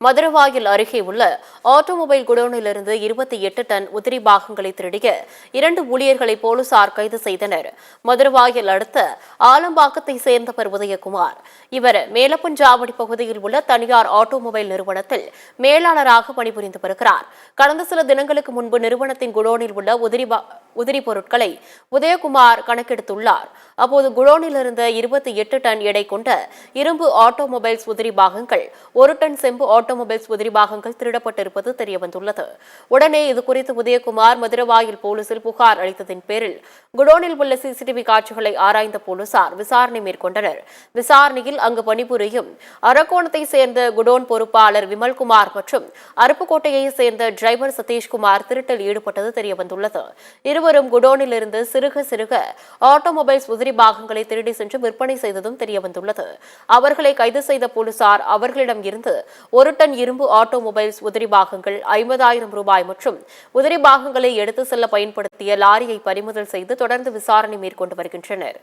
மதுரவாயில் அருகே உள்ள automobile குடோனிலிருந்து 28 ton உதிரி பாகங்களை திருடிய 2 ஊழியர்களை போலீசார் கைது செய்தனர். மதுரவாயில் அடுத்த ஆலம்பாக்கத்தை சேர்ந்தவர் உதயகுமார். இவர் மேலப்பஞ்சாவடி பகுதியில் உள்ள தனியார் ஆட்டோமொபைல் நிறுவனத்தில் மேலாளராக பணிபுரிந்து வருகிறார். கடந்த சில தினங்களுக்கு முன்பு நிறுவனத்தின் குடோனில் உள்ள உதிரி பொருட்களை உதயகுமார் கணக்கெடுத்துள்ளார். அப்போது குடோனில் இருந்த 28 டன் எடை கொண்ட இரும்பு ஆட்டோமொபைல்ஸ் உதிரி பாகங்கள், 1 டன் செம்பு ஆட்டோமொபைல்ஸ் உதிரி பாகங்கள் திருடப்பட்டிருப்பது தெரியவந்துள்ளது. உடனே இதுகுறித்து உதயகுமார் மதுரவாயில் போலீசில் புகார் அளித்ததின் பேரில் குடோனில் உள்ள சிசிடிவி காட்சிகளை ஆராய்ந்த போலீசார் விசாரணை மேற்கொண்டனர். விசாரணையில் அங்கு பணிபுரியும் அரக்கோணத்தை சேர்ந்த குடோன் பொறுப்பாளர் விமல்குமார் மற்றும் அருப்புக்கோட்டையை சேர்ந்த டிரைவர் சதீஷ்குமார் திருட்டில் ஈடுபட்டது தெரியவந்துள்ளது. இருவரும் குடோனில் இருந்து சிறுக ஆட்டோமொபைல்ஸ் உதிரி பாகங்களை திருடி சென்று விற்பனை செய்ததும் தெரியவந்துள்ளது. அவர்களை கைது செய்த போலீசார் அவர்களிடம் இருந்து 1 டன் இரும்பு ஆட்டோமொபைல்ஸ் உதிரி பாகங்கள், 50,000 ரூபாய் மற்றும் உதிரி பாகங்களை எடுத்து செல்ல பயன்படுத்திய லாரியை பறிமுதல் செய்து தொடர்ந்து விசாரணை மேற்கொண்டு வருகின்றனர்.